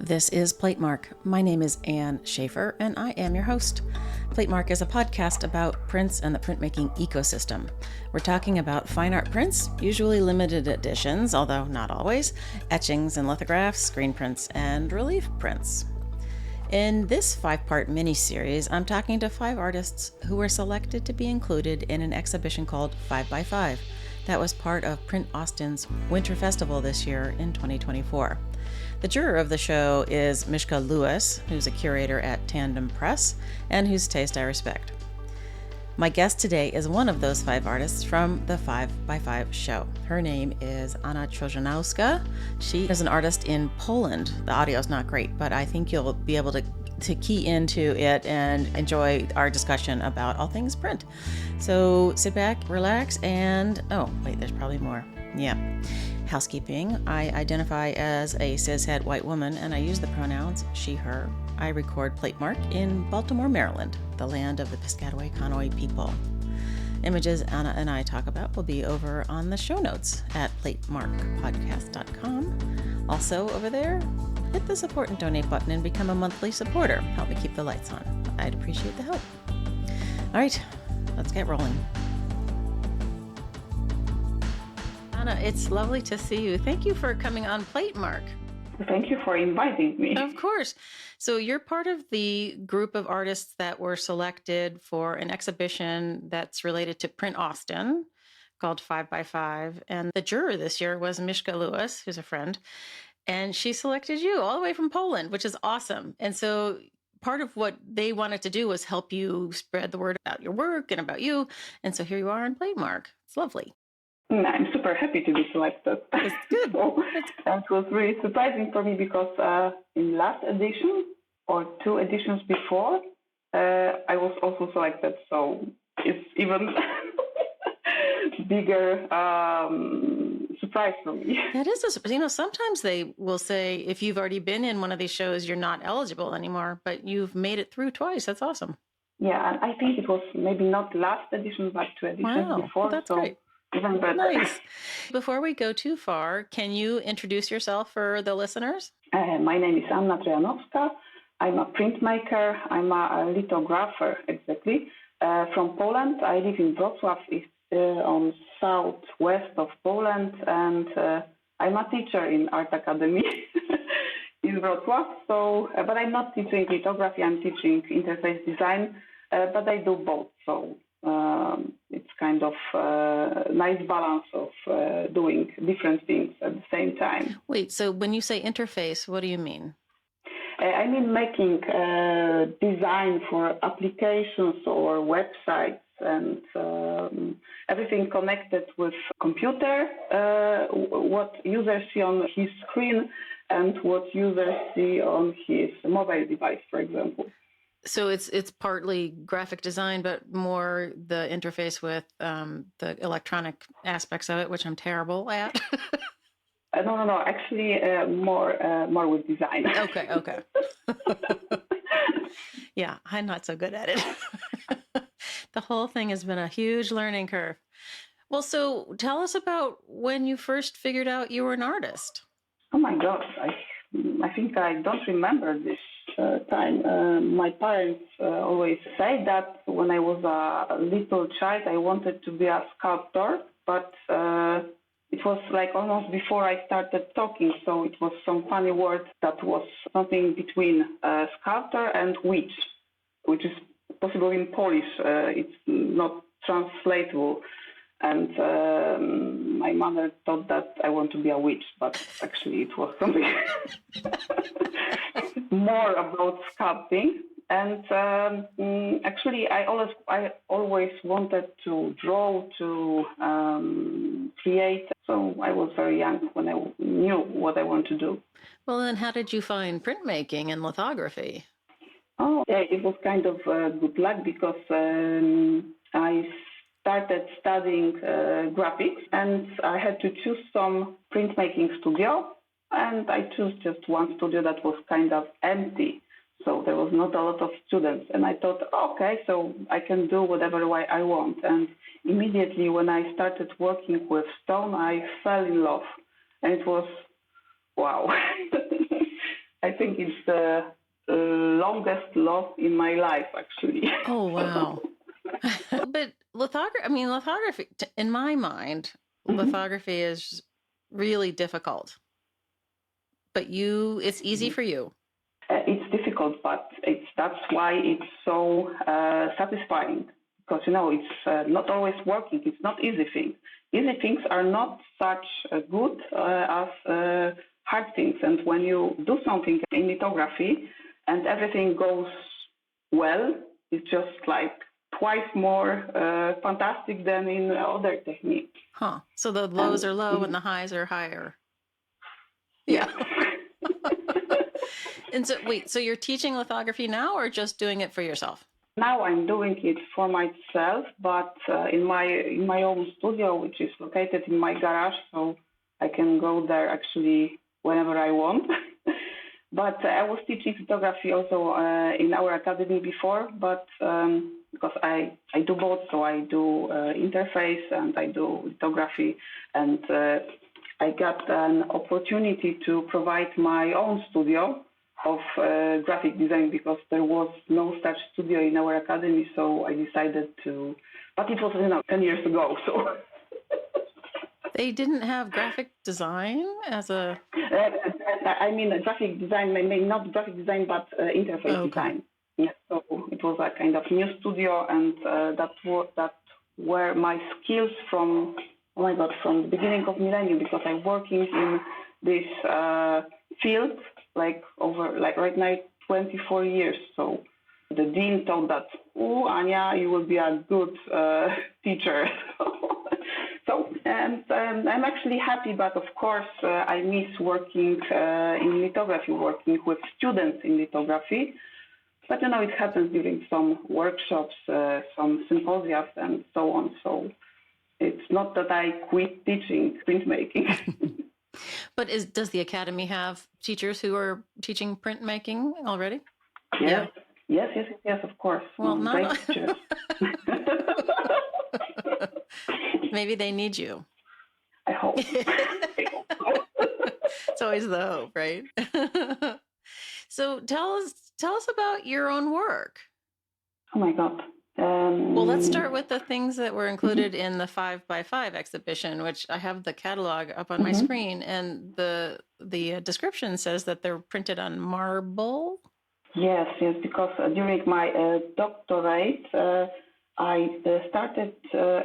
This is Platemark. My name is Ann Shafer, and I am your host. Platemark is a podcast about prints and the printmaking ecosystem. We're talking about fine art prints, usually limited editions, although not always, etchings and lithographs, screen prints, and relief prints. In this 5-part mini-series, I'm talking to 5 artists who were selected to be included in an exhibition called 5x5 that was part of Print Austin's Winter Festival this year in 2024. The juror of the show is Myzska Lewis, who's a curator at Tandem Press and whose taste I respect. My guest today is one of those 5 artists from the 5x5 show. Her name is Anna Trojanowska. She is an artist in Poland. The audio's not great, but I think you'll be able to key into it and enjoy our discussion about all things print. So sit back, relax, and there's probably more. Yeah. Housekeeping. I identify as a cishet white woman, and I use the pronouns she, her. I record Platemark in Baltimore, Maryland, the land of the Piscataway Conoy people. Images Anna and I talk about will be over on the show notes at platemarkpodcast.com. Also over there, hit the support and donate button and become a monthly supporter. Help me keep the lights on. I'd appreciate the help. All right, let's get rolling. Anna, it's lovely to see you. Thank you for coming on Platemark. Thank you for inviting me. Of course. So you're part of the group of artists that were selected for an exhibition that's related to Print Austin called 5x5. And the juror this year was Myzska Lewis, who's a friend. And she selected you all the way from Poland, which is awesome. And so part of what they wanted to do was help you spread the word about your work and about you. And so here you are on Platemark. It's lovely. I'm super happy to be selected. That's good. So, it was really surprising for me because in last edition or 2 editions before, I was also selected. So it's even bigger surprise for me. That is a surprise. Sometimes they will say if you've already been in one of these shows, you're not eligible anymore, but you've made it through twice. That's awesome. Yeah, and I think it was maybe not last edition, but 2 editions before. That's so great. Even better. Nice. Before we go too far, can you introduce yourself for the listeners? My name is Anna Trojanowska. I'm a printmaker. I'm a lithographer, exactly. From Poland. I live in Wroclaw, on southwest of Poland, and I'm a teacher in Art Academy in Wrocław. So, but I'm not teaching lithography. I'm teaching interface design, but I do both. So it's kind of a nice balance of doing different things at the same time. Wait, so when you say interface, what do you mean? I mean making design for applications or websites and everything connected with computer, what users see on his screen and what users see on his mobile device, for example. So it's partly graphic design, but more the interface with the electronic aspects of it, which I'm terrible at. No. Actually, more with design. Okay. Yeah, I'm not so good at it. The whole thing has been a huge learning curve. Well, so tell us about when you first figured out you were an artist. Oh my gosh, I think I don't remember this time. My parents always say that when I was a little child, I wanted to be a sculptor, but it was like almost before I started talking, so it was some funny word that was something between sculptor and witch, which is possible in Polish. It's not translatable. And my mother thought that I want to be a witch, but actually it was something more about sculpting. And actually, I always wanted to draw, to create. So I was very young when I knew what I want to do. Well, then how did you find printmaking and lithography? Oh, yeah, it was kind of good luck because I started studying graphics and I had to choose some printmaking studio. And I chose just one studio that was kind of empty. So there was not a lot of students. And I thought, okay, so I can do whatever way I want. And immediately when I started working with stone, I fell in love. And it was, wow. I think it's the longest loss in my life, actually. Oh, wow. But lithography, in my mind, lithography is really difficult. But it's easy for you. It's difficult, but that's why it's so satisfying. Because, it's not always working. It's not easy things. Easy things are not such good as hard things. And when you do something in lithography and everything goes well, it's just like twice more fantastic than in other techniques. Huh. So the lows are low and the highs are higher. Yeah. And so you're teaching lithography now or just doing it for yourself? Now I'm doing it for myself, but in my own studio, which is located in my garage, so I can go there actually whenever I want. But I was teaching photography also in our academy before, but because I do both, so I do interface and I do lithography, and I got an opportunity to provide my own studio of graphic design because there was no such studio in our academy, so I decided to. But it was 10 years ago, so. They didn't have graphic design as a. I mean, graphic design, maybe not graphic design, but interface design. Yeah, so it was a kind of new studio, and that were my skills from the beginning of millennium, because I'm working in this field right now 24 years. So the dean thought that, Anya, you will be a good teacher. And I'm actually happy, but of course I miss working in lithography, working with students in lithography. But it happens during some workshops, some symposia, and so on. So it's not that I quit teaching printmaking. But does the academy have teachers who are teaching printmaking already? Yes. Yeah. Yes, of course. Well, great teachers. Maybe they need you. I hope. It's always the hope, right? So tell us about your own work. Oh my God. Well, let's start with the things that were included in the 5x5 exhibition, which I have the catalog up on my screen, and the description says that they're printed on marble. Yes, because during my doctorate, I started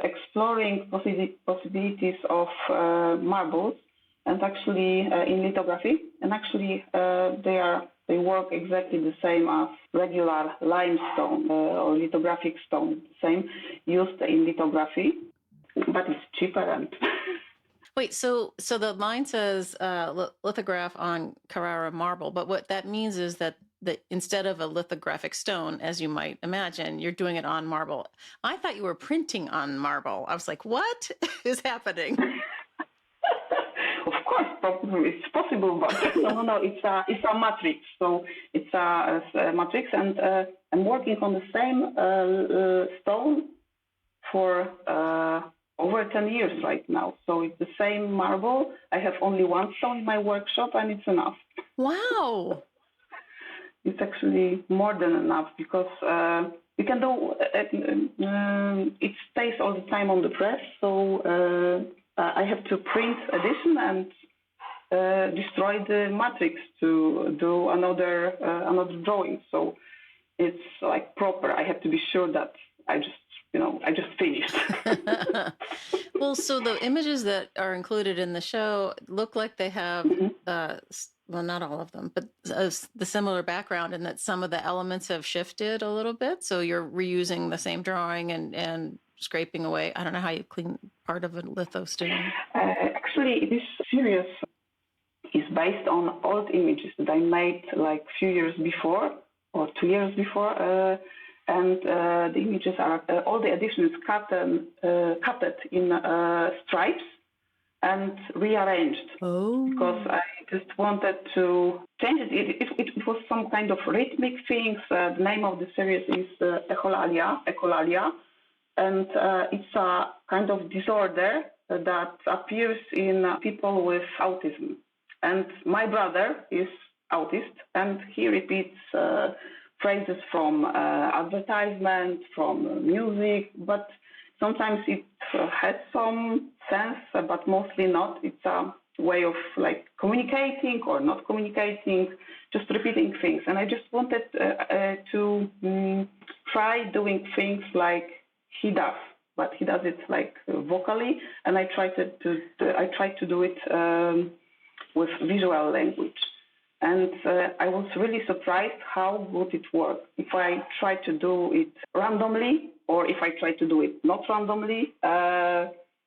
exploring possibilities of marbles, and actually in lithography, and actually they work exactly the same as regular limestone or lithographic stone, same used in lithography, but it's cheaper and. Wait, so the line says lithograph on Carrara marble, but what that means is that instead of a lithographic stone, as you might imagine, you're doing it on marble. I thought you were printing on marble. I was like, what is happening? Of course, it's possible, but no, it's a matrix. So it's a matrix, and I'm working on the same stone for over 10 years right now. So it's the same marble. I have only one stone in my workshop, and it's enough. Wow. It's actually more than enough, because you can do it stays all the time on the press. So I have to print edition and destroy the matrix to do another drawing. So it's like proper. I have to be sure that I just finished. Well, so the images that are included in the show look like they have, well, not all of them, but the similar background, in that some of the elements have shifted a little bit. So you're reusing the same drawing and scraping away. I don't know how you clean part of a litho stone. Actually, this series is based on old images that I made like a few years before, or 2 years before. And the images are, all the editions cut in stripes and rearranged. Oh. Because I just wanted to change it. It was some kind of rhythmic things. The name of the series is echolalia. And it's a kind of disorder that appears in people with autism. And my brother is autist, and he repeats phrases from advertisements, from music, but sometimes it has some sense, but mostly not. It's a way of like communicating or not communicating, just repeating things. And I just wanted to try doing things like he does, but he does it like vocally, and I tried to do it with visual language. And I was really surprised how good it worked. If I try to do it randomly or if I try to do it not randomly,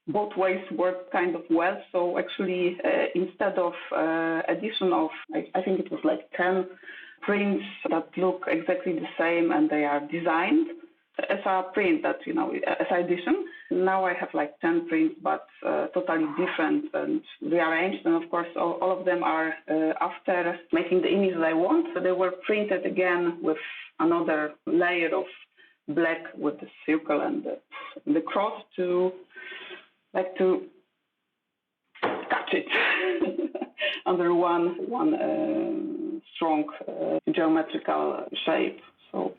both ways work kind of well. So actually, instead of addition of, I think it was like 10 prints that look exactly the same and they are designed as a print that, as addition, now I have like 10 prints, but totally different and rearranged. And of course, all of them are after making the image that I want. So they were printed again with another layer of black with the circle and the cross to catch it under one strong geometrical shape. So.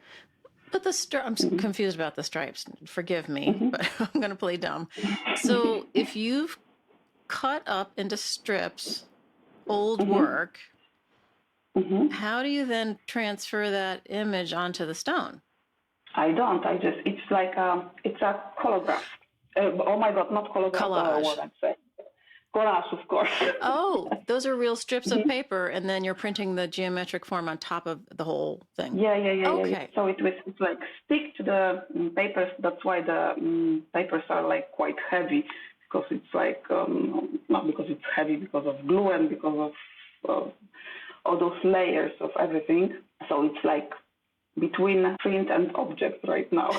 But I'm confused about the stripes. Forgive me, but I'm going to play dumb. So if you've cut up into strips old work, how do you then transfer that image onto the stone? I don't. It's like it's a holograph. Oh my God, not holograph. Collage. What I'm saying. Collage, of course. Oh, those are real strips of paper, and then you're printing the geometric form on top of the whole thing. Yeah. Okay. Yeah. So it's like stick to the papers. That's why the papers are like quite heavy, because it's like not because it's heavy, because of glue and because of all those layers of everything. So it's like between print and object right now.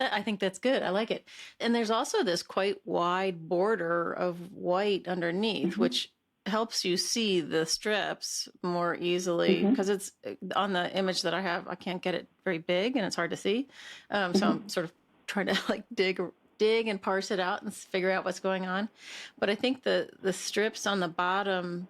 I think that's good. I like it. And there's also this quite wide border of white underneath, which helps you see the strips more easily, because it's on the image that I have. I can't get it very big and it's hard to see. So I'm sort of trying to like dig and parse it out and figure out what's going on. But I think the strips on the bottom,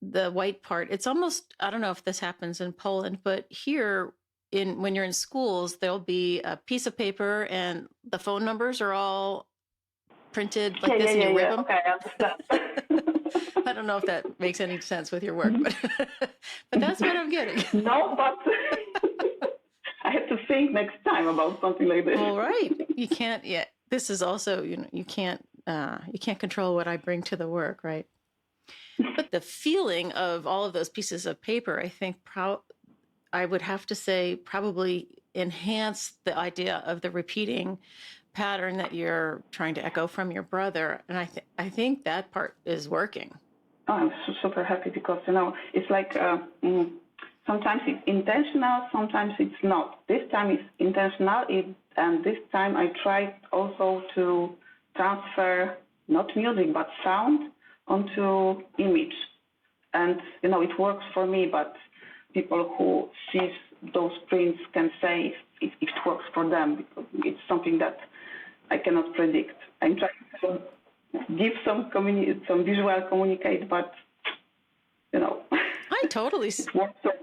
the white part, it's almost, I don't know if this happens in Poland, but here when you're in schools, there'll be a piece of paper and the phone numbers are all printed like this, and you rip them. Okay, I understand. I don't know if that makes any sense with your work, but that's what I'm getting. No, but I have to think next time about something like this. All right, you can't yet. This is also, you can't control what I bring to the work, right? But the feeling of all of those pieces of paper, I think, I would have to say probably enhance the idea of the repeating pattern that you're trying to echo from your brother. And I think that part is working. Oh, I'm super happy because, it's like sometimes it's intentional, sometimes it's not. This time it's intentional, and this time I tried also to transfer not music but sound onto image. And, it works for me, but people who see those prints can say if it works for them, because it's something that I cannot predict. I'm trying to give some visual communicate, but I totally.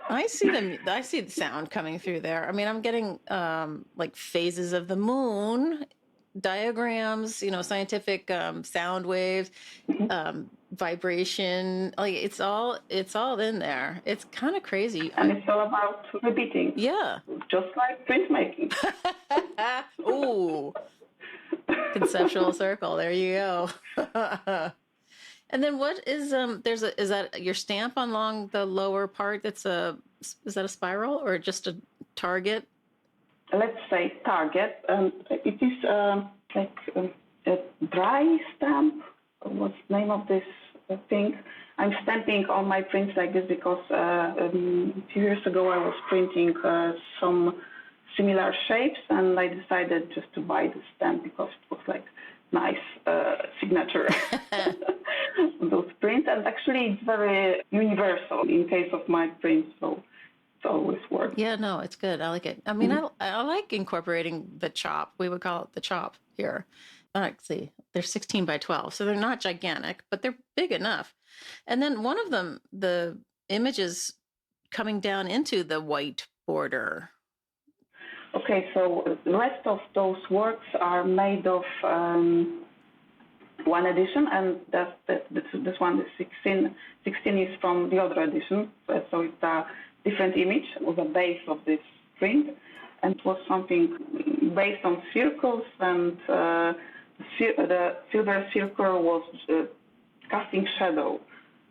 I see them. I see the sound coming through there. I mean, I'm getting like phases of the moon, diagrams, scientific sound waves, vibration. Like it's all in there. It's kind of crazy. And it's all about repeating. Yeah. Just like printmaking. Ooh. Conceptual circle. There you go. And then what is is that your stamp along the lower part? Is that a spiral or just a target? Let's say target. It is like a dry stamp. What's the name of this thing? I'm stamping all my prints like this because a few years ago I was printing some similar shapes, and I decided just to buy the stamp because it was like nice signature on those prints. And actually it's very universal in case of my prints, so it's always works. Yeah, no, it's good. I like it. I mean, I like incorporating the chop. We would call it the chop here. Let's see, they're 16 by 12, so they're not gigantic, but they're big enough. And then one of them, the images coming down into the white border? Okay, so the rest of those works are made of one edition, and this one, the 16 is from the other edition. So it's a different image with the base of this print, and it was something based on circles, and the silver circle was casting shadow.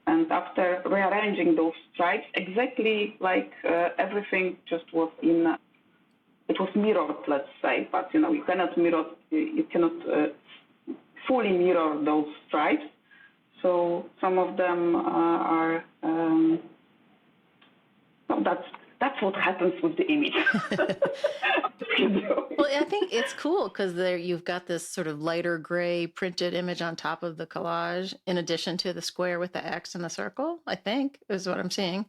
And after rearranging those stripes, exactly like everything just was in, it was mirrored, let's say, but you cannot mirror, you cannot fully mirror those stripes. So some of them are, that's what happens with the image. Well, I think it's cool because there you've got this sort of lighter gray printed image on top of the collage, in addition to the square with the X and the circle, I think is what I'm seeing.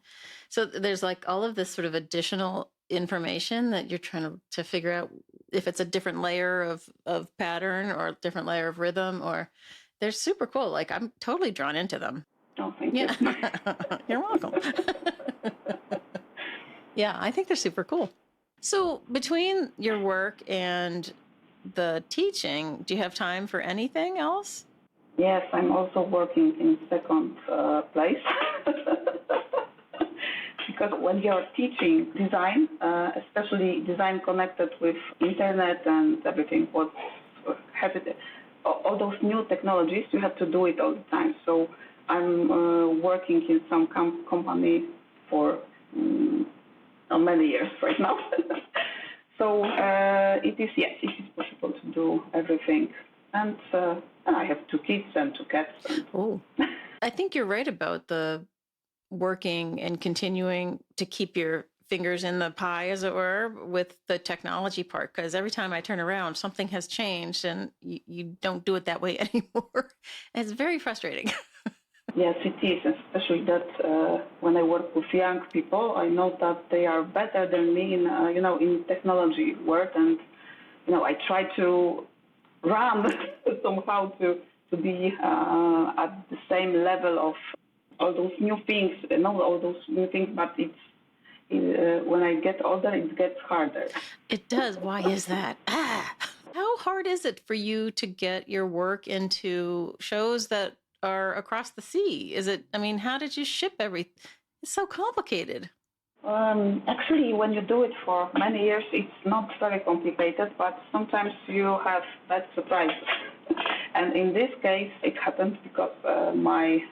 So there's like all of this sort of additional information that you're trying to figure out if it's a different layer of pattern or a different layer of rhythm, or they're super cool. Like I'm totally drawn into them. Oh, thank you. You're welcome. Yeah, I think they're super cool. So between your work and the teaching, do you have time for anything else? Yes, I'm also working in second place. Because when you're teaching design, especially design connected with internet and everything, all those new technologies, you have to do it all the time. So I'm working in some company for many years right now. So it is possible to do everything. And I have 2 kids and 2 cats. Oh, I think you're right about the working and continuing to keep your fingers in the pie, as it were, with the technology part, because every time I turn around, something has changed and you don't do it that way anymore. It's very frustrating. Yes, it is, especially that when I work with young people, I know that they are better than me in, in technology work, and I try to run somehow to be at the same level of all those new things, all those new things, but when I get older, it gets harder. It does. Why is that? How hard is it for you to get your work into shows that are across the sea? How did you ship everything? It's so complicated. Actually, when you do it for many years, it's not very complicated, but sometimes you have bad surprises. And in this case, it happened because my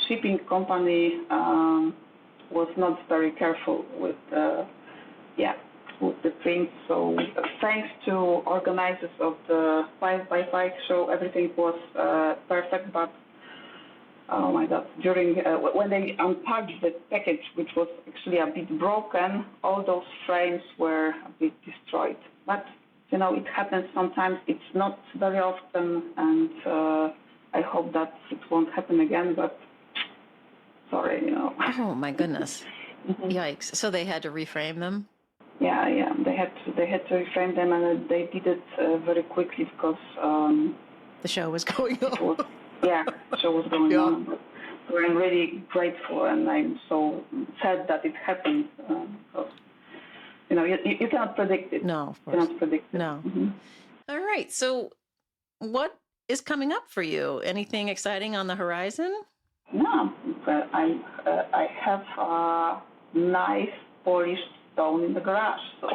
shipping company was not very careful with the print. So thanks to organizers of the 5x5 show, everything was perfect. But oh my God! During when they unpacked the package, which was actually a bit broken, all those frames were a bit destroyed. But it happens sometimes. It's not very often, and I hope that it won't happen again. But sorry, Oh my goodness! Mm-hmm. Yikes! So they had to reframe them. Yeah, they had to reframe them, and they did it very quickly because the show was going on. The show was going on. So I'm really grateful, and I'm so sad that it happened. Because, you cannot predict it. No, of course. You cannot predict it. No. Mm-hmm. All right. So what is coming up for you? Anything exciting on the horizon? No, I have a nice polished stone in the garage. So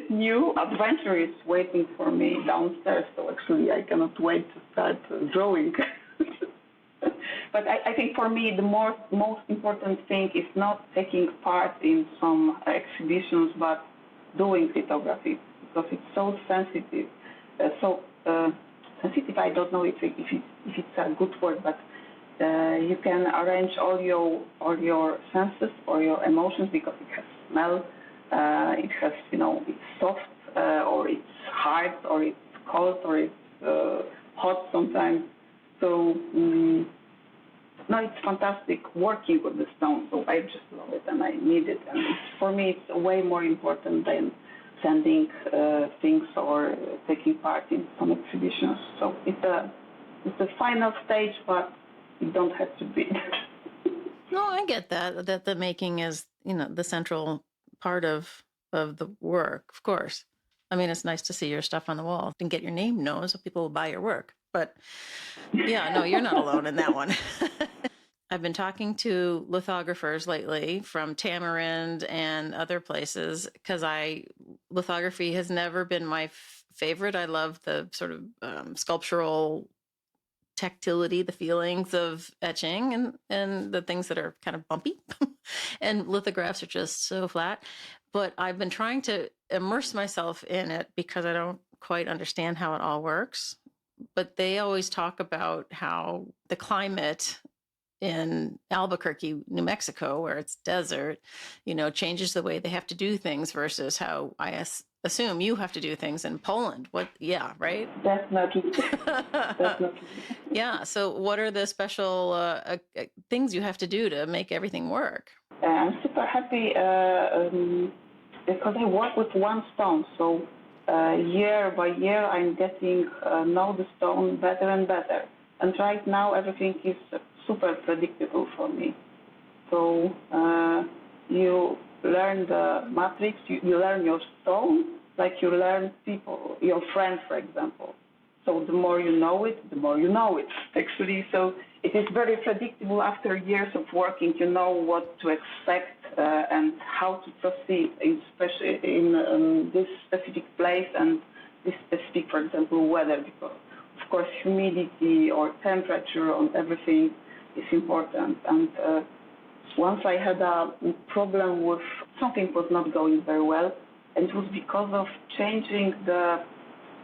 new adventure is waiting for me downstairs. So actually, I cannot wait to start drawing. But I think for me, the most important thing is not taking part in some exhibitions, but doing lithography, because it's so sensitive. Sensitive, I don't know if it's a good word, but you can arrange all your senses or your emotions, because it has smell, it has, it's soft, or it's hard, or it's cold, or it's hot sometimes. So no, it's fantastic working with the stone. So I just love it, and I need it. And for me, it's way more important than sending things or taking part in some exhibitions. So it's the final stage, but it don't have to be. No, I get that the making is, the central part of the work, of course. I mean, it's nice to see your stuff on the wall and get your name known so people will buy your work. But yeah, no, you're not alone in that one. I've been talking to lithographers lately from Tamarind and other places because lithography has never been my favorite. I love the sort of sculptural tactility, the feelings of etching and the things that are kind of bumpy. And lithographs are just so flat. But I've been trying to immerse myself in it because I don't quite understand how it all works. But they always talk about how the climate in Albuquerque, New Mexico, where it's desert, changes the way they have to do things versus how I assume you have to do things in Poland. Yeah, right? Definitely. Definitely. Yeah. So what are the special things you have to do to make everything work? I'm super happy because I work with one stone. So year by year, I'm getting know the stone better and better. And right now, everything is super predictable for me. So you learn the matrix, you learn your stone, like you learn people, your friends, for example. So the more you know it, the more you know it, actually. So it is very predictable after years of working. You know what to expect and how to proceed, especially in this specific place and this specific, for example, weather, because, of course, humidity or temperature on everything is important. And once I had a problem with something was not going very well, and it was because of changing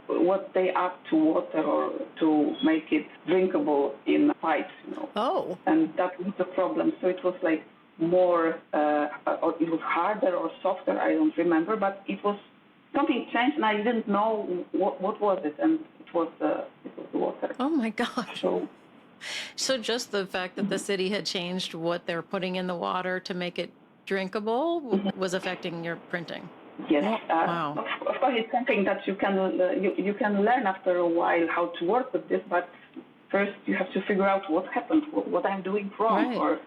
what they add to water or to make it drinkable in pipes, Oh. And that was the problem. So it was like more, or it was harder or softer, I don't remember, but it was something changed and I didn't know what was it, and it was the water. Oh my gosh. So just the fact that the city had changed what they're putting in the water to make it drinkable was affecting your printing. Yes. Wow. Of course, it's something that you can learn after a while how to work with this, but first you have to figure out what happened, what I'm doing wrong. Right.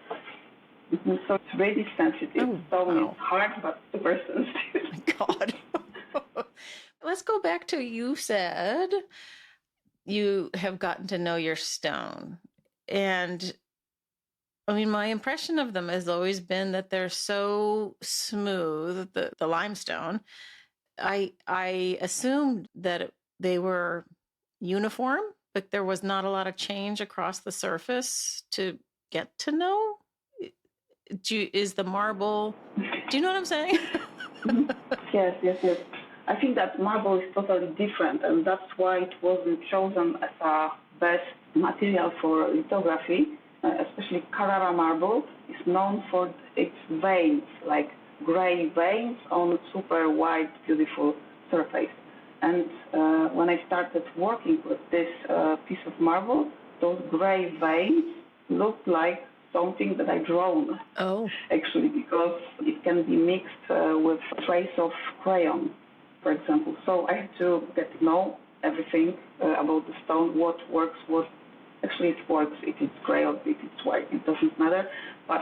So it's really sensitive. It's hard, but super sensitive. Oh my God. Let's go back to you said you have gotten to know your stone. And I mean, my impression of them has always been that they're so smooth, the limestone. I assumed that they were uniform, but there was not a lot of change across the surface to get to know. Is the marble, do you know what I'm saying? Yes. I think that marble is totally different, and that's why it wasn't chosen as a best material for lithography. Especially Carrara marble is known for its veins, like gray veins on super white, beautiful surface. And when I started working with this piece of marble, those gray veins looked like something that I drawn. Oh. Actually, because it can be mixed with a trace of crayon, for example. So I had to get to know everything about the stone, what works, what actually it works, if it's gray or if it's white, it doesn't matter. But,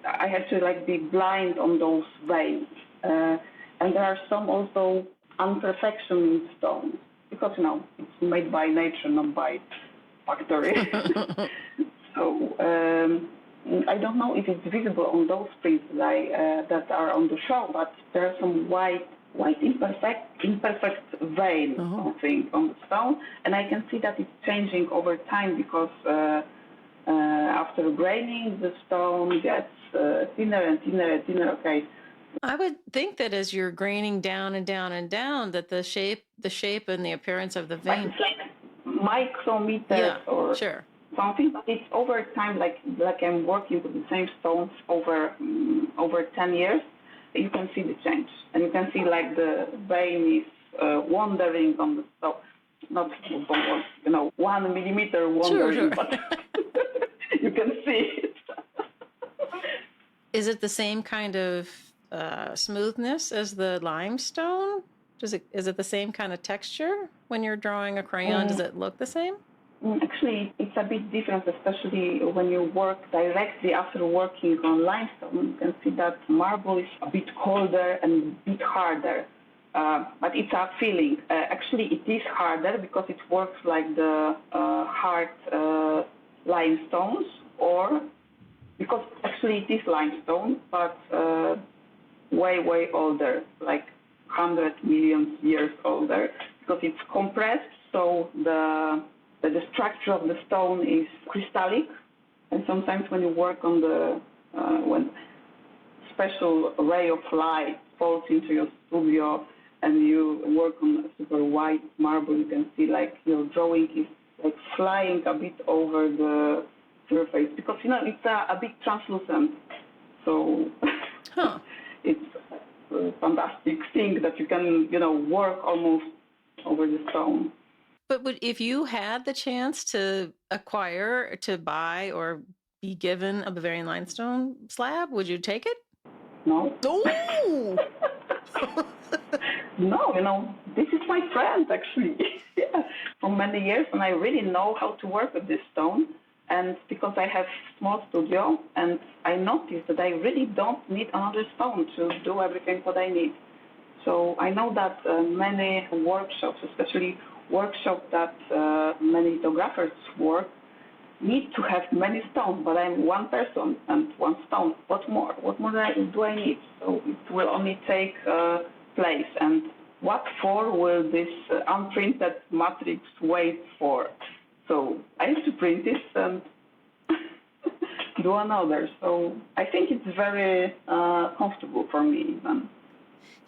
I had to be blind on those veins. And there are some also imperfection in stone because, it's made by nature, not by factory. So I don't know if it's visible on those prints that are on the show, but there are some white imperfect vein something on the stone, and I can see that it's changing over time because after graining, the stone gets thinner and thinner and thinner. Okay. I would think that as you're graining down and down and down, that the shape and the appearance of the vein, like micrometers or sure. something, but it's over time. Like I'm working with the same stones over 10 years. You can see the change, and you can see the vein is wandering on the stone, not 1 millimeter wandering, sure. But you can see it. Is it the same kind of smoothness as the limestone? Is it the same kind of texture when you're drawing a crayon? Does it look the same? Actually, it's a bit different, especially when you work directly after working on limestone. You can see that marble is a bit colder and a bit harder, but it's a feeling. Actually, it is harder because it works like the hard limestones, or because actually it is limestone, but way, way older, like 100 million years older, because it's compressed, so the structure of the stone is crystallic, and sometimes when you work on when special ray of light falls into your studio and you work on a super white marble, you can see like your drawing is like flying a bit over the surface, because it's a bit translucent, so it's a fantastic thing that you can work almost over the stone. But if you had the chance to acquire, to buy, or be given a Bavarian limestone slab, would you take it? No. Oh! No, this is my friend, actually. Yeah, for many years, and I really know how to work with this stone. And because I have small studio, and I noticed that I really don't need another stone to do everything what I need. So I know that many workshops, especially workshops that many lithographers work, need to have many stones, but I'm one person and one stone. What more? What more do I need? So it will only take place. And what for will this unprinted matrix wait for? So I have to print it and do another. So I think it's very comfortable for me even.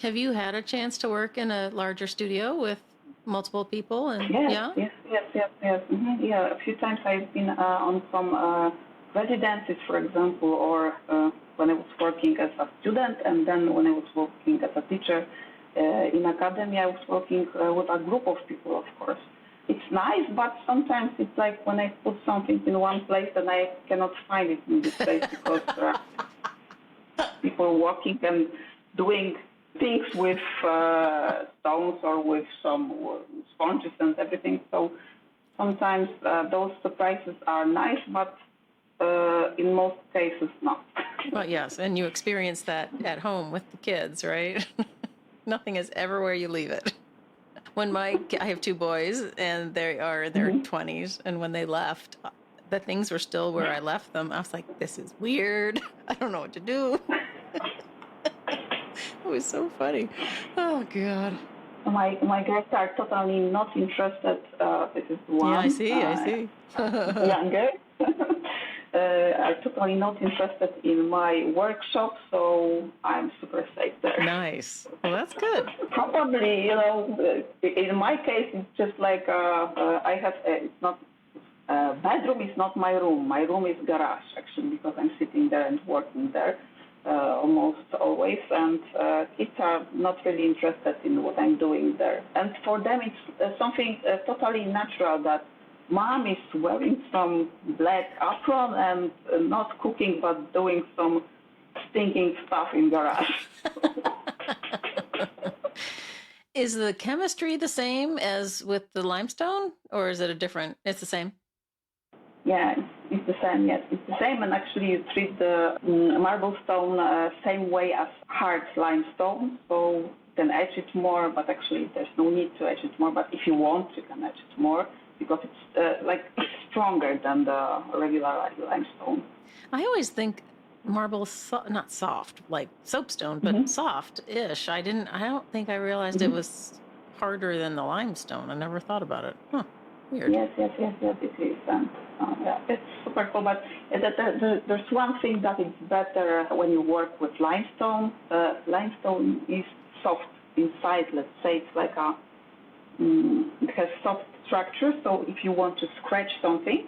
Have you had a chance to work in a larger studio with multiple people? And Yes. Mm-hmm. Yeah, a few times I've been on some residencies, for example, or when I was working as a student, and then when I was working as a teacher in academy, I was working with a group of people, of course. It's nice, but sometimes it's like when I put something in one place and I cannot find it in this place because people walking and doing things with stones or with some sponges and everything. So sometimes those surprises are nice, but in most cases not. Well, yes, and you experience that at home with the kids, right? Nothing is ever where you leave it. When I have two boys, and they are in their 20s, and when they left, the things were still where I left them. I was like, this is weird. I don't know what to do. It was so funny. Oh, God. My girls are totally not interested. This is one. Yeah, I see. Younger. Are totally not interested in my workshop, so I'm super safe there. Nice. Well, that's good. Probably, in my case, it's just like I have. It's not bedroom is not my room. My room is garage, actually, because I'm sitting there and working there almost always. And kids are not really interested in what I'm doing there. And for them, it's something totally natural that mom is wearing some black apron and not cooking, but doing some stinking stuff in garage. Is the chemistry the same as with the limestone, or is it a different? It's the same? Yeah, it's the same. Yes, it's the same. And actually, you treat the marble stone same way as hard limestone. So you can etch it more, but actually there's no need to etch it more. But if you want, you can etch it more, because it's stronger than the regular limestone. I always think marble not soft like soapstone, but soft-ish. I don't think I realized it was harder than the limestone. I never thought about it. Huh. Weird. Yes, it is. And, it's super cool. But there's one thing that is better when you work with limestone. Limestone is soft inside. Let's say it's like it has soft structure. So if you want to scratch something,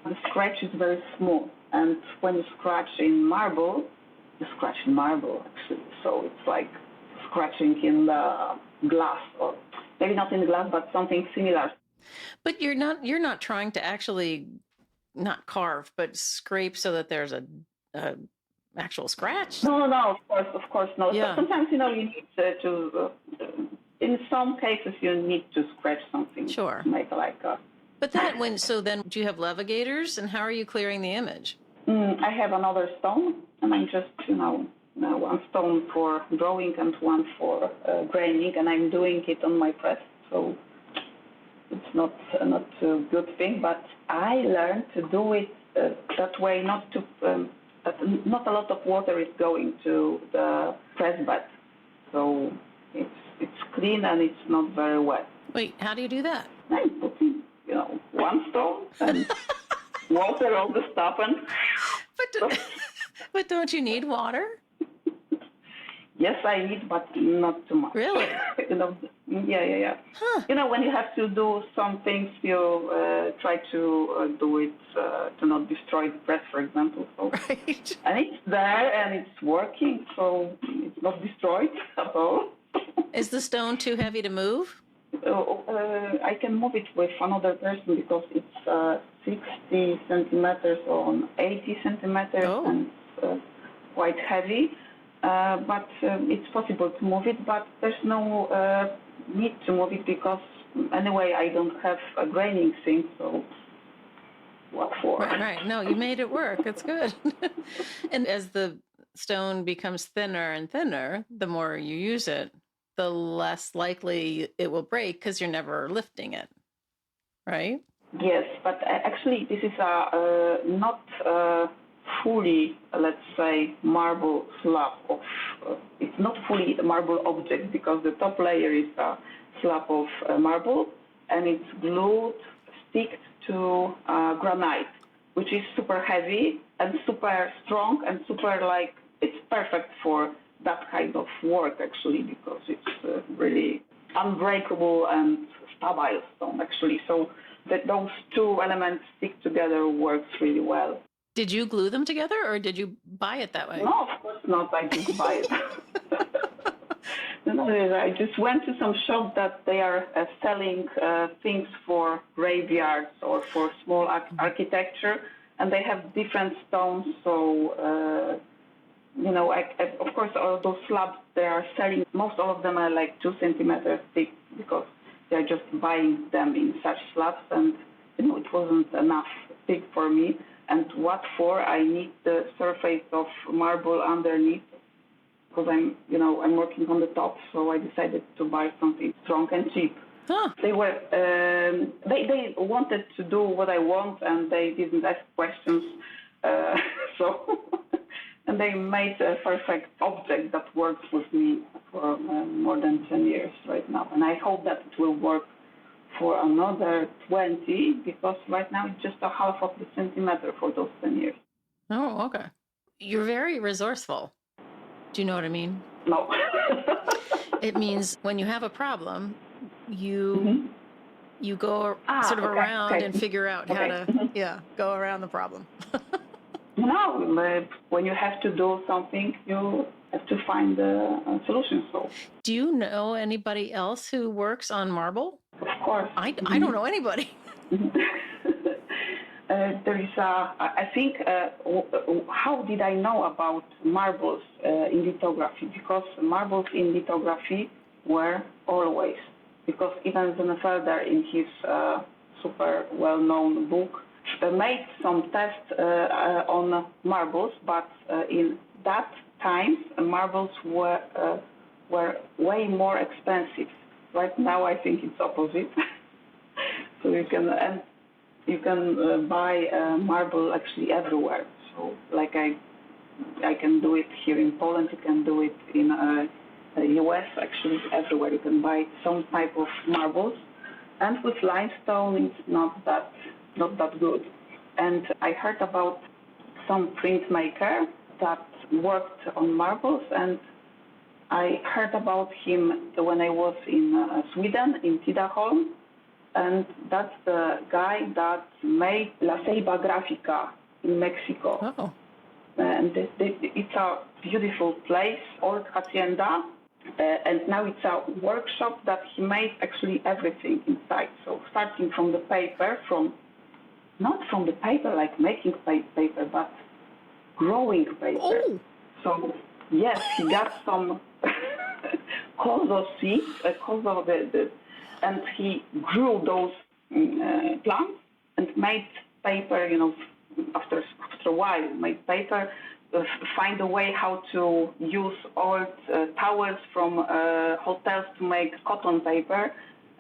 the scratch is very smooth. And when you scratch in marble, you scratch in marble actually. So it's like scratching in the glass, or maybe not in the glass, but something similar. But you're not trying to actually not carve, but scrape so that there's a actual scratch. No, of course no. Yeah. So sometimes you need to in some cases you need to scratch something. Sure. To make like a But then do you have levigators, and how are you clearing the image? I have another stone, and I'm just, one stone for drawing and one for graining, and I'm doing it on my press, so it's not a good thing. But I learned to do it that way, not a lot of water is going to the press bed, so it's clean and it's not very wet. Wait, how do you do that? I'm putting, one stone and water all the stuff and. But don't you need water? Yes, I need, but not too much. Really? Yeah. Huh. When you have to do some things, you try to do it to not destroy the press, for example. So. Right. And it's there and it's working, so it's not destroyed at all. Is the stone too heavy to move? I can move it with another person because it's 60 centimeters on 80 centimeters and quite heavy. But it's possible to move it, but there's no need to move it because anyway I don't have a graining thing, so what for? Right. No, you made it work. It's good. And as the stone becomes thinner and thinner, the more you use it, the less likely it will break because you're never lifting it, right? Yes, but actually this is not fully, let's say, marble slab of. It's not fully a marble object because the top layer is a slab of marble and it's glued, sticked to granite, which is super heavy and super strong and super it's perfect for that kind of work actually because it's really unbreakable and stable stone actually. So that those two elements stick together works really well. Did you glue them together or did you buy it that way? No, of course not. I didn't buy it. No, I just went to some shop that they are selling things for graveyards or for small architecture, and they have different stones. So, of course, all those slabs they are selling, most all of them are 2 centimeters thick because they're just buying them in such slabs, and it wasn't enough thick for me. And what for? I need the surface of marble underneath because I'm working on the top, so I decided to buy something strong and cheap. Huh. They were they wanted to do what I want, and they didn't ask questions. And they made a perfect object that works with me for more than 10 years right now, and I hope that it will work for another 20 because right now it's just a half of the centimeter for those 10 years. Oh, okay. You're very resourceful. Do you know what I mean? No. It means when you have a problem, you go around and figure out how to go around the problem. No, when you have to do something, you have to find a solution. So. Do you know anybody else who works on marble? Of course. I don't know anybody. There is I think, how did I know about marbles in lithography? Because marbles in lithography were always, because even Zonnefelder in his super well-known book made some tests on marbles, but in that time marbles were way more expensive. Right now, I think it's opposite. So you can buy marble actually everywhere. So I can do it here in Poland. You can do it in the US. Actually, everywhere you can buy some type of marbles. And with limestone, it's not that good. And I heard about some printmaker that worked on marbles, and I heard about him when I was in Sweden, in Tidaholm, and that's the guy that made La Ceiba Gráfica in Mexico. Oh. And it's a beautiful place, old hacienda, and now it's a workshop that he made actually everything inside. So starting from the paper, not from the paper like making paper, but growing paper. Oh. So yes, he got some kozo seeds, and he grew those plants and made paper, after a while, made paper, find a way how to use old towels from hotels to make cotton paper,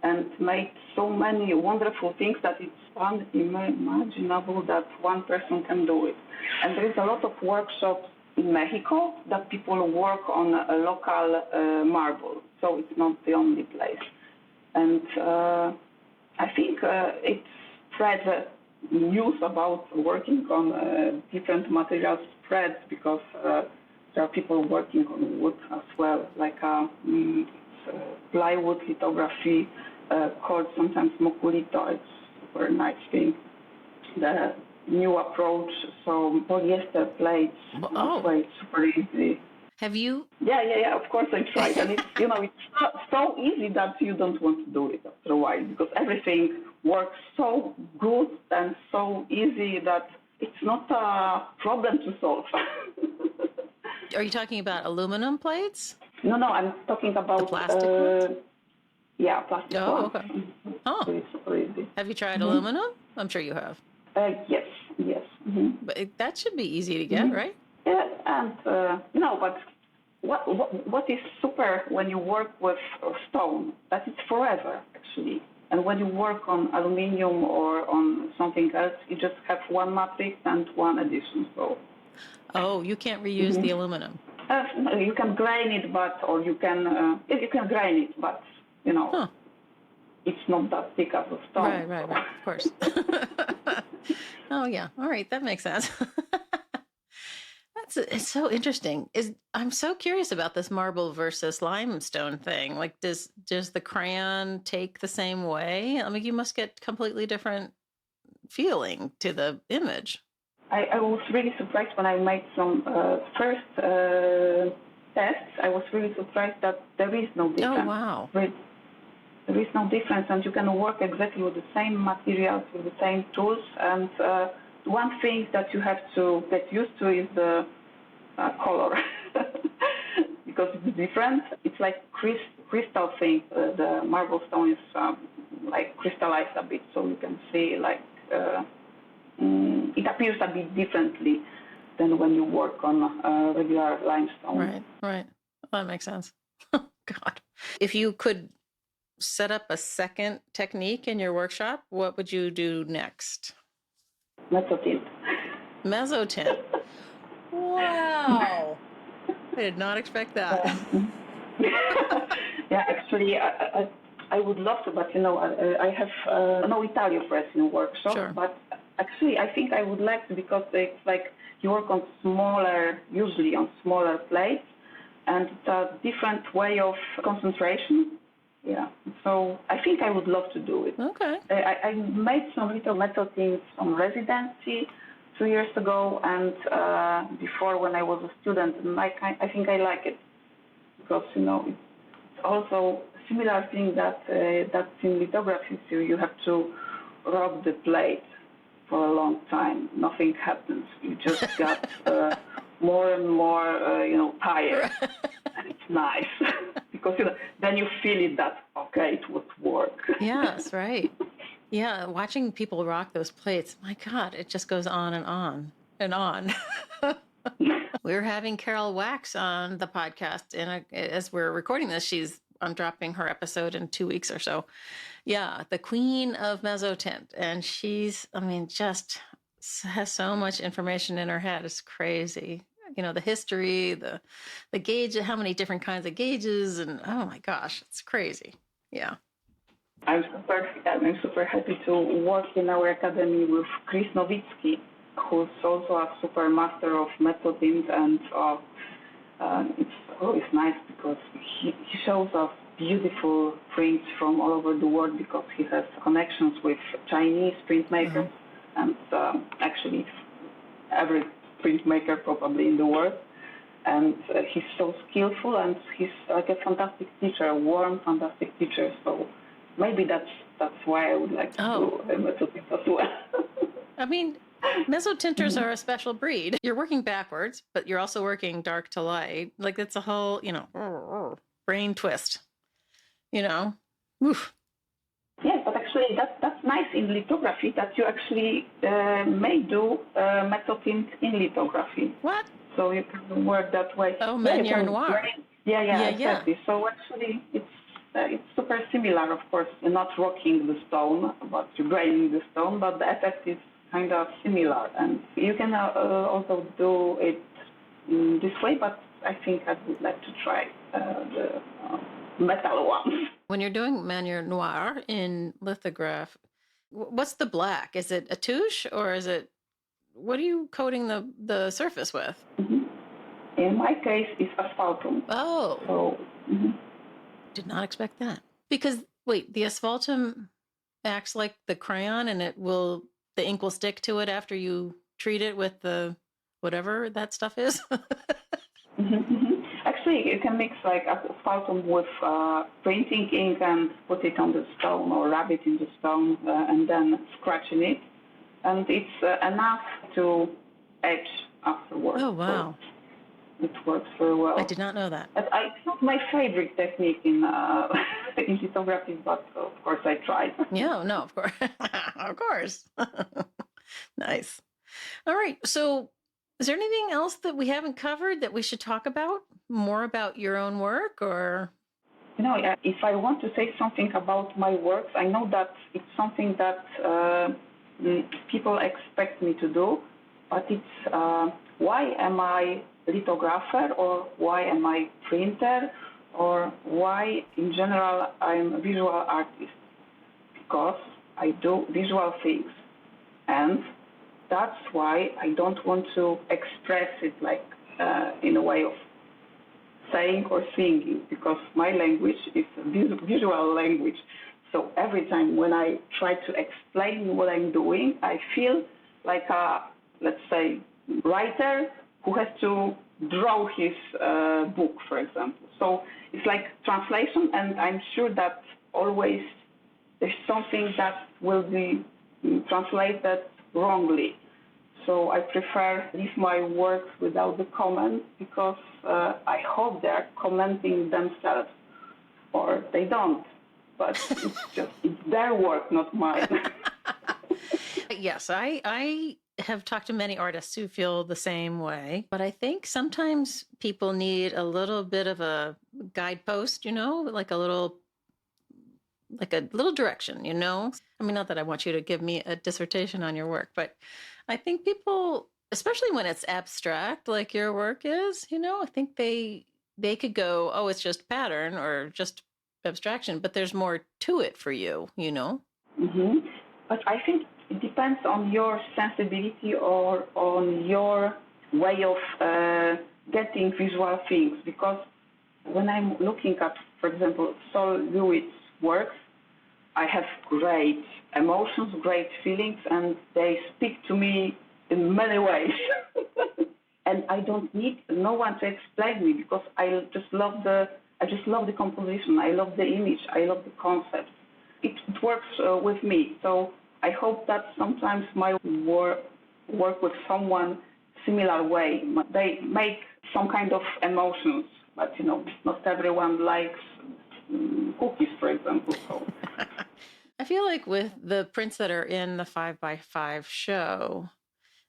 and made so many wonderful things that it's unimaginable that one person can do it. And there is a lot of workshops in Mexico that people work on a local marble, so it's not the only place. And I think it spreads news about working on different materials spreads, because there are people working on wood as well, like plywood lithography, called sometimes mokulito. It's a super nice thing. The new approach, so polyester plates, it's super easy. Have you? Yeah, of course I tried. And it's, it's so easy that you don't want to do it after a while, because everything works so good and so easy that it's not a problem to solve. Are you talking about aluminum plates? No, I'm talking about the plastic ones? Yeah, plastic ones. Okay. Oh. So it's super easy. Have you tried aluminum? I'm sure you have. Yes. Mm-hmm. But that should be easy to get, right? Yeah, and but what is super when you work with stone, that it's forever actually. And when you work on aluminium or on something else, you just have one matrix and one addition. So. You can't reuse the aluminum. No, you can grind it, you can grind it, but it's not that thick as a stone. Right, of course. Oh yeah, all right, that makes sense. It's so interesting. I'm so curious about this marble versus limestone thing. Like, does the crayon take the same way? I mean, you must get completely different feeling to the image. I was really surprised when I made some first tests. I was really surprised that there is no difference. Oh wow! There is no difference, and you can work exactly with the same materials, with the same tools. And one thing that you have to get used to is the color, because it's different. It's like crystal thing. The marble stone is like crystallized a bit, so you can see like it appears a bit differently than when you work on regular limestone. Right. Well, that makes sense. Oh, God. If you could set up a second technique in your workshop, what would you do next? Mezzotint. Wow. I did not expect that. Yeah, actually, I would love to, but I have no Italian press in workshop. Sure. But actually, I think I would like to, because it's like you work on usually on smaller plates, and it's a different way of concentration. Yeah, so I think I would love to do it. Okay. I made some little metal things on residency 2 years ago, and before when I was a student, and I think I like it, because it's also a similar thing that's in lithography. So you have to rub the plate for a long time. Nothing happens. You just got more and more, tired. And it's nice because then you feel it that, okay, it would work. Yes, right. Yeah, watching people rock those plates, my God, it just goes on and on and on. We're having Carol Wax on the podcast, and as we're recording this, I'm dropping her episode in 2 weeks or so. Yeah, the queen of mezzotint, and she's, just has so much information in her head. It's crazy. The history, the gauge, how many different kinds of gauges, and oh my gosh, it's crazy. Yeah. I'm super happy to work in our academy with Chris Nowicki, who's also a super master of mezzotint, and it's always nice because he shows us beautiful prints from all over the world, because he has connections with Chinese printmakers, and actually every printmaker probably in the world. And he's so skillful, and he's like a fantastic teacher, a warm, fantastic teacher. So maybe that's why I would like to do mezzotint as well. Mezzotinters are a special breed. You're working backwards, but you're also working dark to light. Like, it's a whole, brain twist. Oof. Yes, but actually Actually, that's nice in lithography that you actually may do method in lithography. What? So you can work that way. Oh, Yeah, you manière can noire. Yeah, exactly. So actually, it's super similar. Of course, you're not rocking the stone, but you're graining the stone, but the effect is kind of similar. And you can also do it this way, but I think I would like to try the metal one. When you're doing manière noire in lithograph, what's the black? Is it a touche or is it, what are you coating the surface with? Mm-hmm. In my case, it's asphaltum. Oh. So, did not expect that. Because, wait, the asphaltum acts like the crayon and the ink will stick to it after you treat it with the whatever that stuff is? Actually, you can mix like asphaltum with printing ink and put it on the stone or rub it in the stone and then scratching it. And it's enough to etch afterwards. Oh, wow. So it works very well. I did not know that. It's not my favorite technique in lithography, but of course I tried. Yeah, no, of course. Of course. Nice. All right. So is there anything else that we haven't covered that we should talk about? More about your own work or? You know, if I want to say something about my works, I know that it's something that people expect me to do, but it's why am I lithographer or why am I printer or why in general I'm a visual artist? Because I do visual things, and that's why I don't want to express it like in a way of saying or singing, because my language is a visual language. So every time when I try to explain what I'm doing, I feel like a, let's say, writer who has to draw his book, for example. So it's like translation, and I'm sure that always there's something that will be translated wrongly. So I prefer leave my works without the comment, because I hope they're commenting themselves, or they don't. But it's their work, not mine. Yes, I have talked to many artists who feel the same way, but I think sometimes people need a little bit of a guidepost, like a little direction, I mean, not that I want you to give me a dissertation on your work, but I think people, especially when it's abstract, like your work is, I think they could go, oh, it's just pattern or just abstraction, but there's more to it for you, Mm-hmm. But I think it depends on your sensibility or on your way of getting visual things. Because when I'm looking at, for example, Lewis' works, I have great emotions, great feelings, and they speak to me in many ways. And I don't need no one to explain me, because I just love the composition. I love the image. I love the concept. It works with me. So I hope that sometimes my work with someone similar way. They make some kind of emotions, but not everyone likes cookies, for example. So. I feel like with the prints that are in the 5x5 show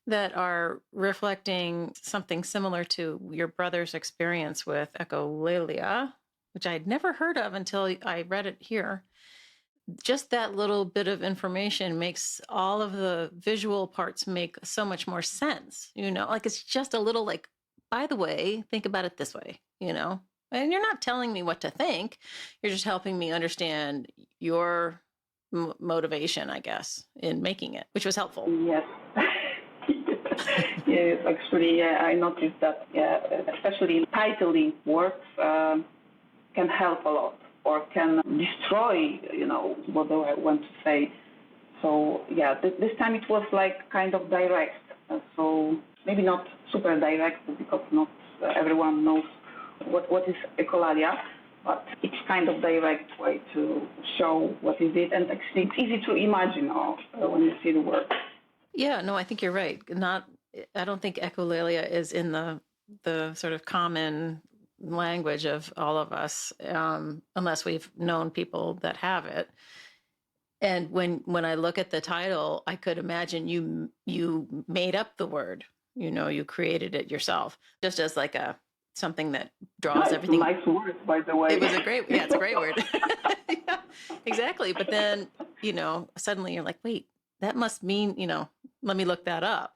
that are reflecting something similar to your brother's experience with echolalia, which I had never heard of until I read it here. Just that little bit of information makes all of the visual parts make so much more sense, like it's just a little like, by the way, think about it this way, and you're not telling me what to think. You're just helping me understand your motivation, I guess, in making it, which was helpful. Yes. Yes, actually, I noticed that, especially titling works can help a lot, or can destroy, what do I want to say. So, this time it was like kind of direct. So maybe not super direct, because not everyone knows what is echolalia, but it's kind of direct way to show what is it. And actually it's easy to imagine when you see the work. Yeah, no, I think you're right. I don't think echolalia is in the sort of common language of all of us, unless we've known people that have it. And when I look at the title, I could imagine you made up the word. You created it yourself, just as like something that draws everything. Nice words, by the way. It's a great word. Yeah, exactly. But then, suddenly you're like, wait, that must mean, let me look that up.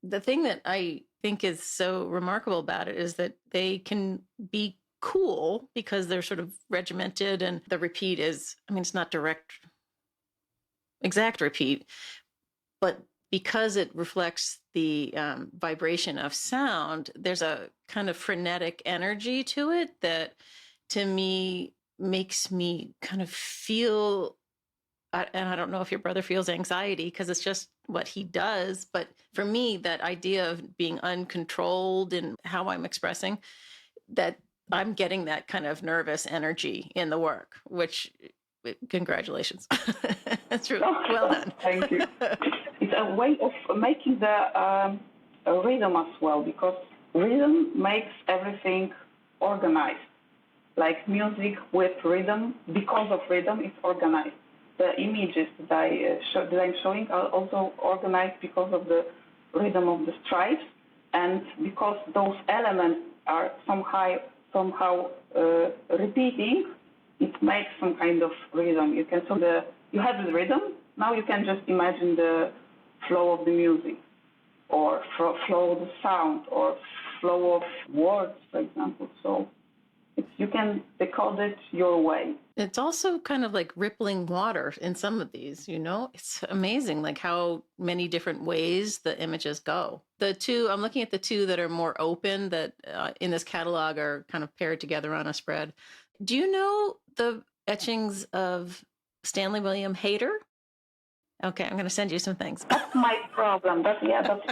The thing that I think is so remarkable about it is that they can be cool because they're sort of regimented, and the repeat is, it's not exact repeat, but because it reflects the vibration of sound, there's a kind of frenetic energy to it that, to me, makes me kind of feel, and I don't know if your brother feels anxiety because it's just what he does, but for me, that idea of being uncontrolled in how I'm expressing, that I'm getting that kind of nervous energy in the work, which, congratulations. That's really well done. Thank you. It's a way of making the rhythm as well, because rhythm makes everything organized. Like music with rhythm, because of rhythm, it's organized. The images that I'm showing are also organized because of the rhythm of the stripes, and because those elements are somehow repeating, it makes some kind of rhythm. You have the rhythm. Now you can just imagine the flow of the music, or flow of the sound, or flow of words, for example. So you can decode it your way. It's also kind of like rippling water in some of these, It's amazing, like how many different ways the images go. I'm looking at the two that are more open, that in this catalog are kind of paired together on a spread. Do you know the etchings of Stanley William Hayter? Okay, I'm going to send you some things. That's my problem. That's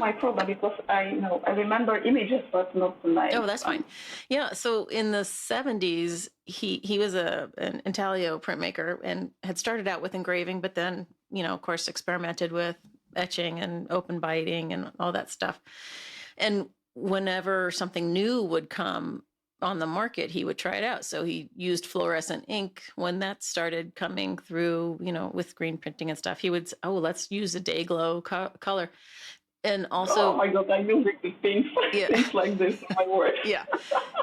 my problem, because I remember images, but not the names. Oh, that's fine. Yeah. So in the 70s, he was an intaglio printmaker and had started out with engraving, but then, of course, experimented with etching and open biting and all that stuff. And whenever something new would come on the market, he would try it out. So he used fluorescent ink when that started coming through, with screen printing and stuff. He would, let's use a day glow color. And also, oh my God, I'm using these things, things like this in my work. Yeah.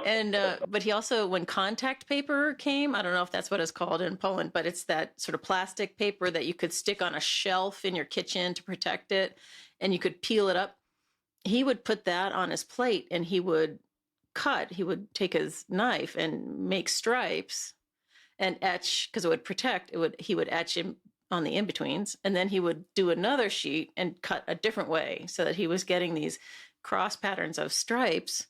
And, but he also, when contact paper came, I don't know if that's what it's called in Poland, but it's that sort of plastic paper that you could stick on a shelf in your kitchen to protect it, and you could peel it up. He would put that on his plate, and he would take his knife and make stripes and etch, because it would protect, he would etch him on the in-betweens, and then he would do another sheet and cut a different way, so that he was getting these cross patterns of stripes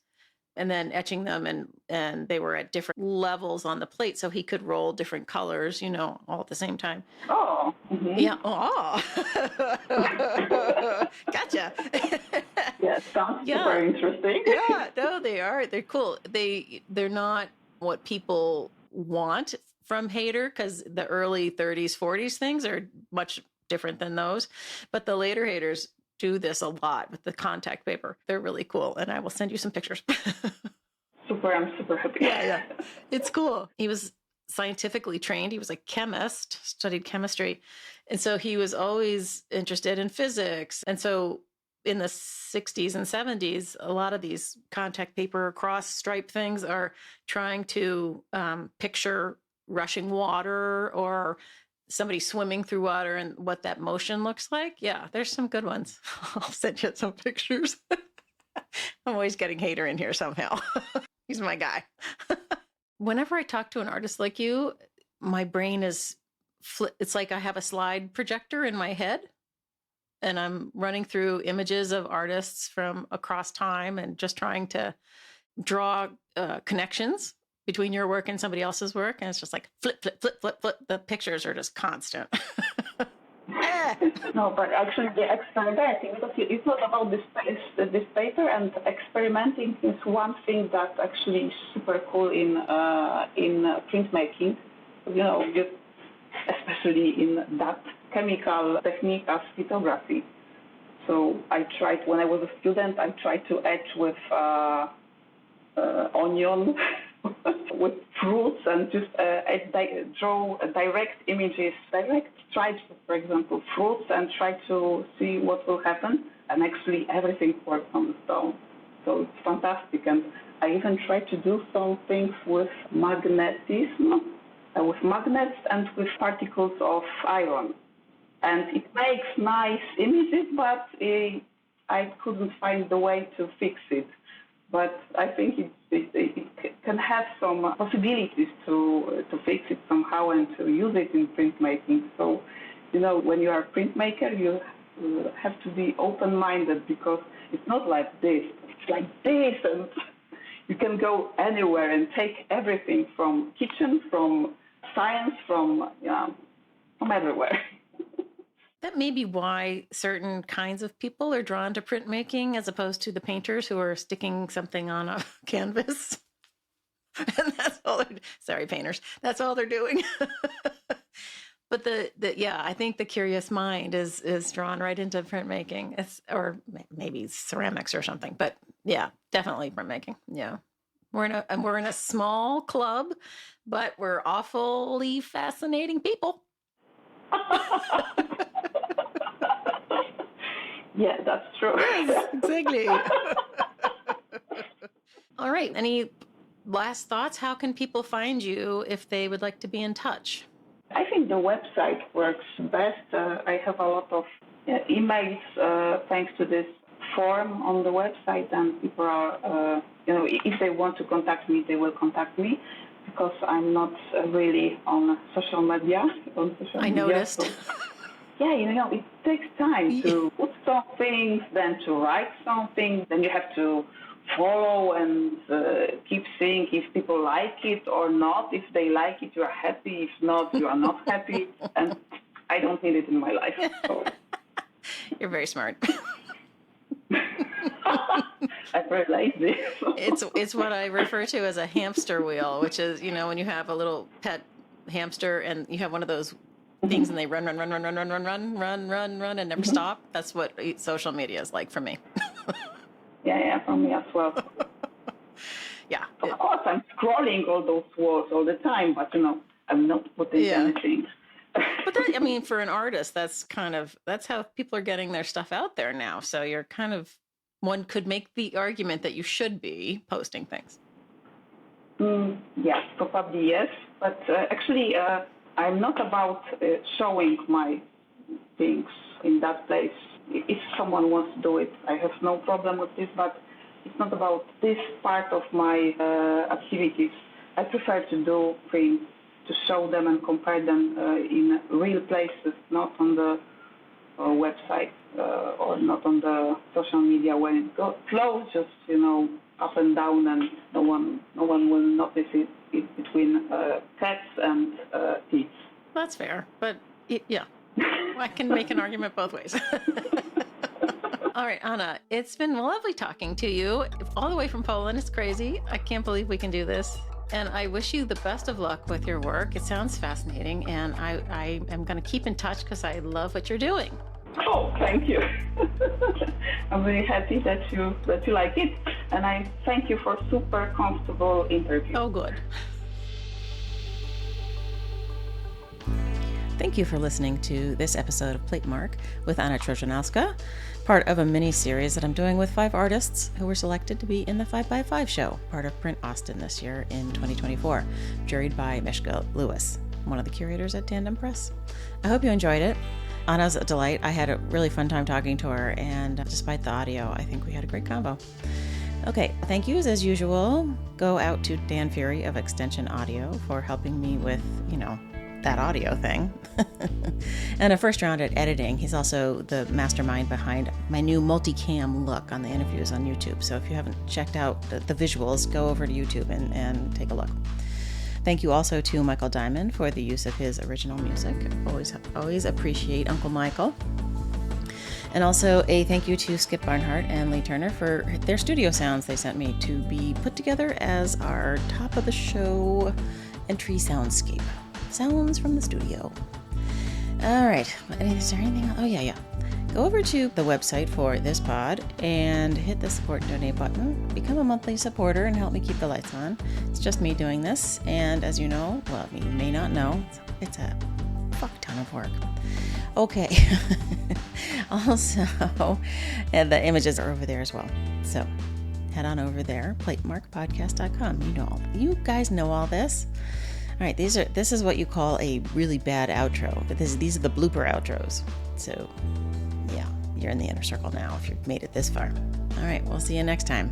and then etching them, and they were at different levels on the plate, so he could roll different colors, all at the same time. Oh. Mm-hmm. Yeah. Oh. Gotcha. Yeah, sounds super interesting. Yeah, no, they are. They're cool. They're not what people want from Hayter, because the early 30s, 40s things are much different than those. But the later Hayters do this a lot with the contact paper. They're really cool. And I will send you some pictures. Super. I'm super happy. Yeah. It's cool. He was scientifically trained. He was a chemist, studied chemistry. And so he was always interested in physics. And so in the 60s and 70s, a lot of these contact paper cross stripe things are trying to picture rushing water or somebody swimming through water and what that motion looks like. Yeah, there's some good ones. I'll send you some pictures. I'm always getting Hayter in here somehow. He's my guy. Whenever I talk to an artist like you, my brain is, it's like I have a slide projector in my head, and I'm running through images of artists from across time and just trying to draw connections between your work and somebody else's work. And it's just like flip, flip, flip, flip, flip. The pictures are just constant. No, but actually the experimenting, because it's not about this paper, and experimenting is one thing that actually is super cool in printmaking. Especially in that chemical technique as lithography. So when I was a student, I tried to etch with onion with fruits and just draw direct images, direct stripes, for example, fruits, and try to see what will happen. And actually, everything works on the stone. So it's fantastic. And I even try to do some things with magnetism, with magnets and with particles of iron. And it makes nice images, but I couldn't find the way to fix it. But I think it can have some possibilities to fix it somehow and to use it in printmaking. So, when you are a printmaker, you have to be open-minded, because it's not like this. It's like this, and you can go anywhere and take everything from kitchen, from science, from everywhere. That may be why certain kinds of people are drawn to printmaking as opposed to the painters who are sticking something on a canvas. And that's all painters. That's all they're doing. But I think the curious mind is drawn right into printmaking. Or maybe ceramics or something. But yeah, definitely printmaking. Yeah. We're in a small club, but we're awfully fascinating people. Yeah, that's true. Yes, exactly. All right. Any last thoughts? How can people find you if they would like to be in touch? I think the website works best. I have a lot of emails thanks to this form on the website, and people are, if they want to contact me, they will contact me, because I'm not really on social media. I noticed. So, yeah, it takes time to put something, then to write something, then you have to follow and keep seeing if people like it or not. If they like it, you are happy. If not, you are not happy. And I don't need it in my life. So. You're very smart. I'm very lazy. It's what I refer to as a hamster wheel, which is, when you have a little pet hamster and you have one of those things and they run and never stop. That's what social media is like for me. Yeah, for me as well. Yeah. Of course, I'm scrolling all those walls all the time, but I'm not putting anything. But that, for an artist, that's how people are getting their stuff out there now. So you're one could make the argument that you should be posting things. Yes, probably yes. But actually, I'm not about showing my things in that place. If someone wants to do it, I have no problem with this, but it's not about this part of my activities. I prefer to do things, to show them and compare them in real places, not on the website or not on the social media when it goes close, just up and down, and no one will notice it between cats and teeth. That's fair, but yeah. I can make an argument both ways. All right, Anna, it's been lovely talking to you all the way from Poland. It's crazy. I can't believe we can do this. And I wish you the best of luck with your work. It sounds fascinating, and I am going to keep in touch because I love what you're doing. Oh, thank you. I'm really happy that you like it, and I thank you for a super comfortable interview. Oh, good. Thank you for listening to this episode of Platemark with Anna Trojanowska, part of a mini-series that I'm doing with 5 artists who were selected to be in the 5x5 show, part of Print Austin this year in 2024, juried by Myzska Lewis, one of the curators at Tandem Press. I hope you enjoyed it. Anna's a delight. I had a really fun time talking to her, and despite the audio, I think we had a great combo. Okay, thank yous as usual. Go out to Dan Fury of Extension Audio for helping me with, that audio thing. And a first round at editing. He's also the mastermind behind my new multicam look on the interviews on YouTube. So if you haven't checked out the visuals, go over to YouTube and take a look. Thank you also to Michael Diamond for the use of his original music. Always appreciate Uncle Michael. And also a thank you to Skip Barnhart and Lee Turner for their studio sounds they sent me to be put together as our top of the show entry soundscape. Sounds from the studio. All right. Is there anything else? Oh, yeah. Go over to the website for this pod and hit the support and donate button. Become a monthly supporter and help me keep the lights on. It's just me doing this, and as you know, well, you may not know, it's a fuck ton of work. Okay. Also, the images are over there as well. So head on over there, platemarkpodcast.com. You guys know all this. All right, this is what you call a really bad outro. But these are the blooper outros. So, yeah, you're in the inner circle now if you've made it this far. All right, we'll see you next time.